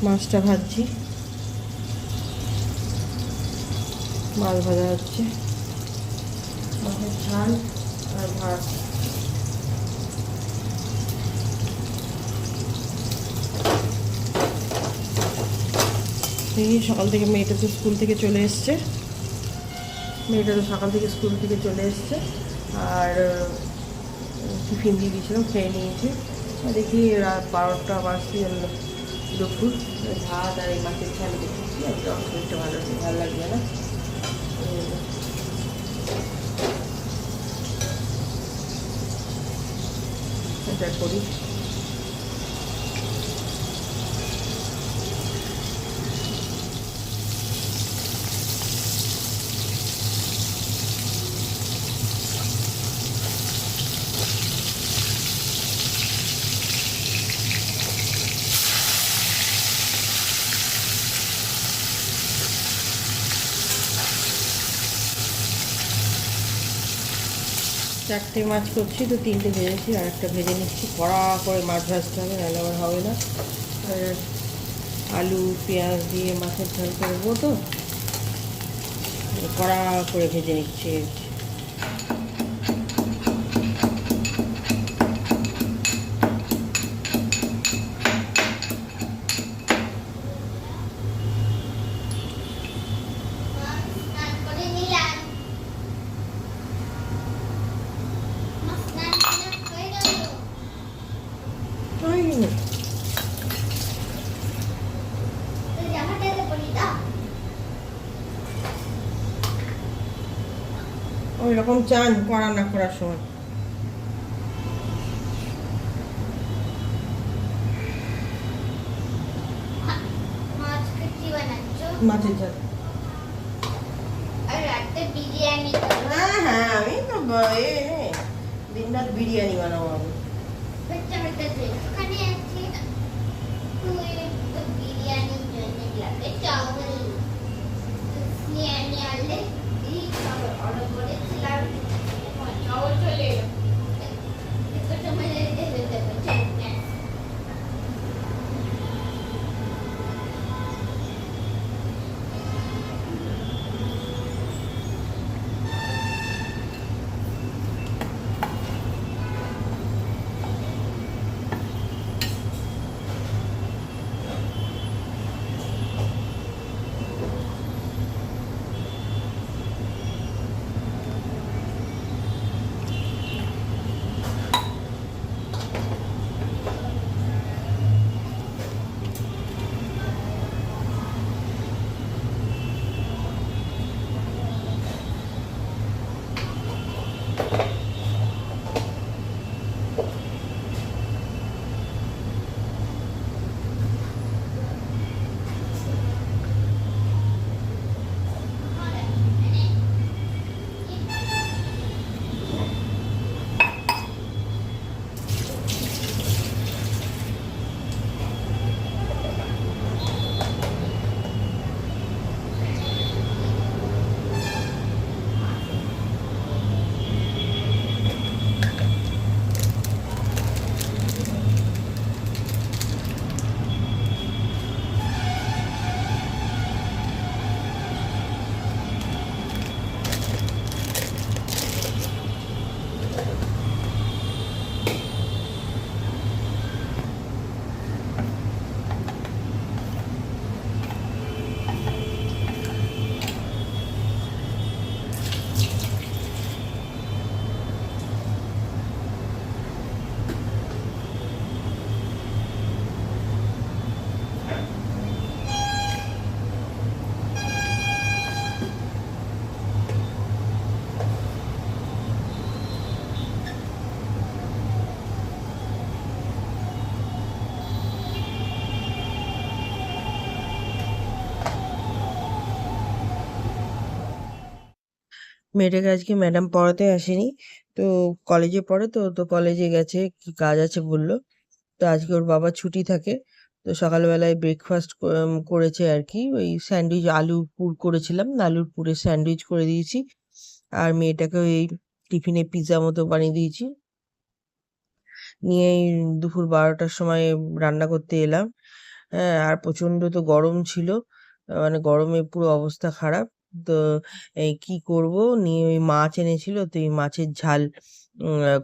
মাছটা ভাজছি, মাছ ভাজা হচ্ছে, মাছের ঝাল আর ভাত। এই সকাল থেকে মেয়েটা তো স্কুল থেকে চলে এসছে, আর টিফিন দিয়ে দিয়েছিলাম, খেয়ে নিয়েছে। দেখি রাত 12টা বাজতে দুপুর, ভাত আর এই মাছের ঝাল দেখেছি। একদম শরীরটা ভালো লাগবে না, এটা করি। চারটে মাছ করছি, তো 3টে ভেজেছি, আর একটা ভেজে নিচ্ছি। কড়া করে মাছ ভাজতে হবে, নাহলে আবার হবে না। আর আলু পেঁয়াজ দিয়ে মাছের ঝাল করবো, তো কড়া করে ভেজে নিচ্ছি। ওই রকম চান করা না করার সময়। মাছের ঝাল, হ্যাঁ হ্যাঁ, আমি তো দিন রাত বিরিয়ানি বানাবো আমি। মেয়েটাকে আজকে ম্যাডাম পড়াতে আসেনি, তো কলেজে পড়ে, তো কলেজে গেছে, কি কাজ আছে বললো। তো আজকে ওর বাবা ছুটি থাকে, তো সকালবেলায় ব্রেকফাস্ট করেছে আর কি। ওই স্যান্ডউইচ, আলুর পুর করেছিলাম, আলুর পুরের স্যান্ডউইচ করে দিয়েছি। আর মেয়েটাকে ওই টিফিনে পিৎজা মতো বানিয়ে দিয়েছি। নিয়ে এই দুপুর 12টার সময় রান্না করতে এলাম। হ্যাঁ, আর প্রচণ্ড তো গরম ছিল, মানে গরমে পুরো অবস্থা খারাপ। তো এই কি করব, নিয়ে ওই মাছ এনেছিল, তো এই মাছের ঝাল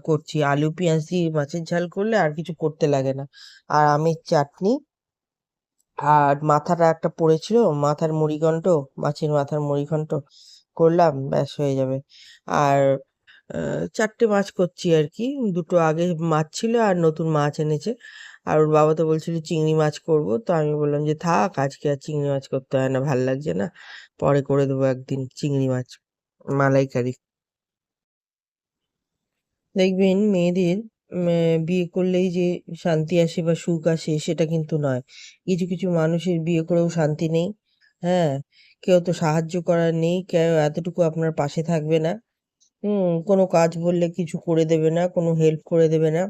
করছি। আলু পেঁয়াজ দিয়ে মাছের ঝাল করলে আর কিছু করতে লাগে না। আর আমের চাটনি, আর মাথাটা একটা পড়েছিল, মাথার মুড়িঘণ্ট, মাছের মাথার মুড়িঘণ্ট করলাম, ব্যাস হয়ে যাবে। আর 4টে মাছ করছি আর কি। দুটো আগে মাছ ছিল আর নতুন মাছ এনেছে। আর ওর বাবা তো বলছিল চিংড়ি মাছ করব, তো আমি বললাম যে থাক, আজকে আর চিংড়ি মাছ করতে হয় না, ভাল লাগছে না, পরে করে দেবো একদিন চিংড়ি মাছ মালাইকারি। দেখবেন মেয়েদের বিয়ে করলেই যে শান্তি আসে বা সুখ আসে সেটা কিন্তু নয়। কিছু কিছু মানুষের বিয়ে করেও শান্তি নেই। হ্যাঁ, কেউ তো সাহায্য করার নেই, কেউ এতটুকু আপনার পাশে থাকবে না। কোনো কাজ বললে কিছু করে দেবে না, কোনো হেল্প করে দেবে না।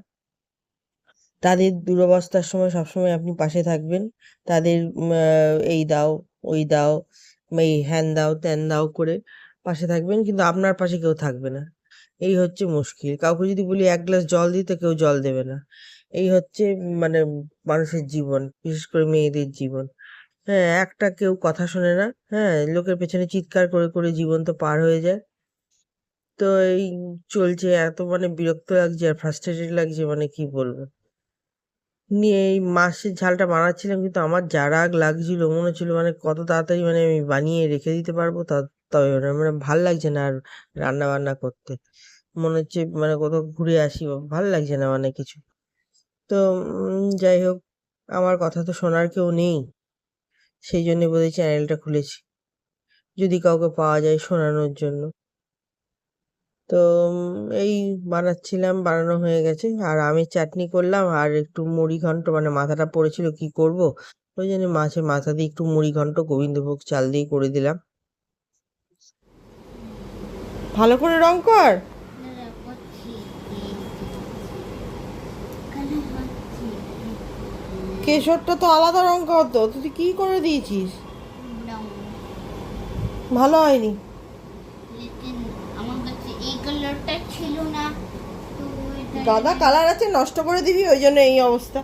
তাদের দুরবস্থার সময় সবসময় আপনি পাশে থাকবেন। তাদের এই দাও, ওই দাও, এই হ্যান দাও, ত্যান দাও করে পাশে থাকবেন, কিন্তু আপনার পাশে কেউ থাকবে না। এই হচ্ছে মুশকিল। কাউকে যদি বলি এক গ্লাস জল দিতে, কেউ জল দেবে না। এই হচ্ছে মানে মানুষের জীবন, বিশেষ করে মেয়েদের জীবন। হ্যাঁ, একটা কেউ কথা শোনে না। হ্যাঁ, লোকের পেছনে চিৎকার করে করে জীবন তো পার হয়ে যায়। তো এই চলছে, এত মানে বিরক্ত লাগছে আর ফ্রাস্ট্রেটেড লাগছে, মানে কি বলবো। নিয়ে এই মাছের ঝালটা বানাচ্ছিলাম, কিন্তু আমার যা রাগ লাগছিল, মনে হচ্ছিল মানে কত তাড়াতাড়ি মানে আমি বানিয়ে রেখে দিতে পারবো, তবে মানে ভাল লাগছে না আর রান্না বান্না করতে। মনে হচ্ছে মানে কোথাও ঘুরে আসি, ভাল লাগছে না মানে কিছু। তো যাই হোক, আমার কথা তো শোনার কেউ নেই, সেই জন্য বোধহয় চ্যানেলটা খুলেছি, যদি কাউকে পাওয়া যায় শোনানোর জন্য। তো এই বানাচ্ছিলাম, বানানো হয়ে গেছে। আর আমের চাটনি করলাম, আর একটু মুড়ি ঘন্ট, মানে মাথাটা পড়েছিল কি করব, ওই জন্য মাছের মাথা দিয়ে একটু মুড়ি ঘন্ট গোবিন্দভোগ চাল দিয়ে করে দিলাম। ভালো করে রং কর। কেশরটা তো আলাদা রং করতো, তুই কি করে দিয়েছিস? ভালো হয়নি। আমার কাছে এই কালারটা ছিল না, তো গাদা কালার আছে, নষ্ট করে দিবি, ওই জন্য এই অবস্থা।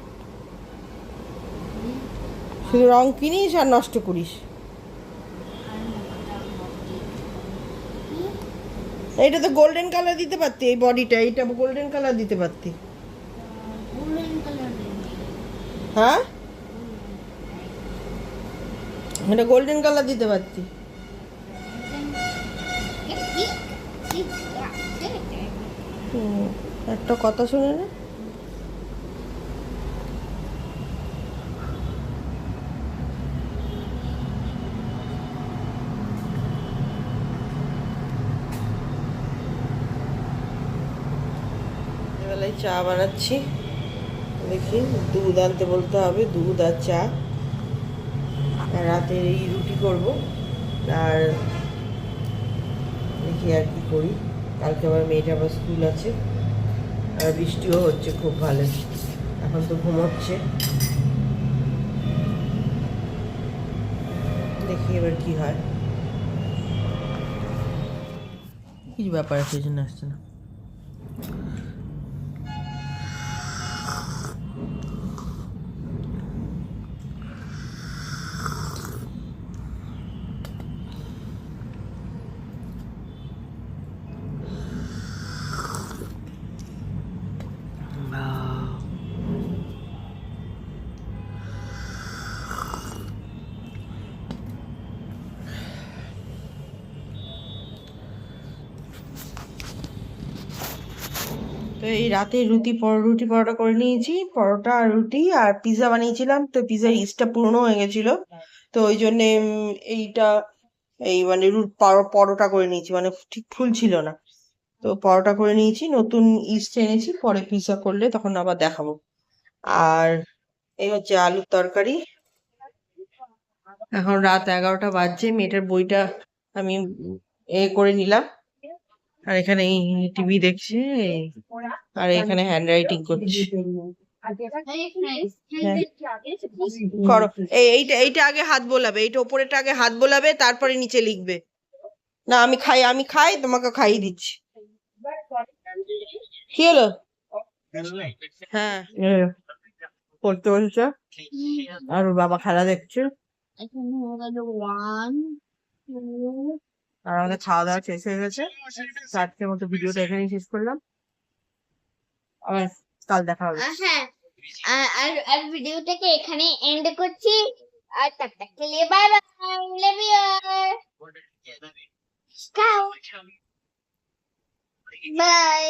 শুধু রং কিনিস আর নষ্ট করিস। এইটা তো গোল্ডেন কালার দিতে পারতি, এই বডিটা, এইটা গোল্ডেন কালার দিতে পারতি। গোল্ডেন কালার হ্যাঁ, এটা গোল্ডেন কালার দিতে পারতি। হুম, একটা কথা শুনে না। বেলায় চা বানাচ্ছি, দেখি দুধ আনতে বলতে হবে, দুধ আর চা। আর রাতে এই রুটি করব। আর দেখি আর কি করি, কালকে আবার মেয়েটা আবার স্কুল আছে, আর বৃষ্টিও হচ্ছে খুব ভালো। এখন তো ঘুমোচ্ছে, দেখি এবার কি হয়। কিছু ব্যাপার আছে, এই জন্য আসছে না। তো এই রাতে রুটি পরোটা করে নিয়েছি, পরোটা আর রুটি, আর পিৎজা বানিয়েছিলাম, তো পিৎজার ইস্টটা পুরনো হয়ে গেছিল, তো ওই জন্যে এইটা, এই মানে পরোটা করে নিয়েছি, মানে ঠিক ফুলছিল না। তো পরোটা করে নিয়েছি, নতুন ইস্ট এনেছি, পরে পিৎজা করলে তখন আবার দেখাবো। আর এই হচ্ছে আলুর তরকারি। এখন রাত 11টা বাজছে, মেয়েটার বইটা আমি করে নিলাম, আর এখানে টিভি দেখছে, আর এখানে হ্যান্ড রাইটিং করছি। হ্যাঁ, করো। এইটা এইটা আগে হাত বোলাবে, এইটা ওপরেরটা আগে হাত বোলাবে, তারপরে নিচে লিখবে। না, আমি খাই, তোমাকে খাইয়ে দিচ্ছি। কি হলো? হ্যাঁ পড়তে বসেছে আর ওর বাবা খেলা দেখছে এখানে হয়ে গেল 1 2 আর আমাদের খাওয়া দাওয়া শেষ হয়ে গেছে। তো আজকের মতো ভিডিওটা এখানেই শেষ করলাম, আবার কাল দেখা হবে। হ্যাঁ আর ভিডিওটাকে এখানে এন্ড করছি আর টাটা के लिए bye bye love you bye bye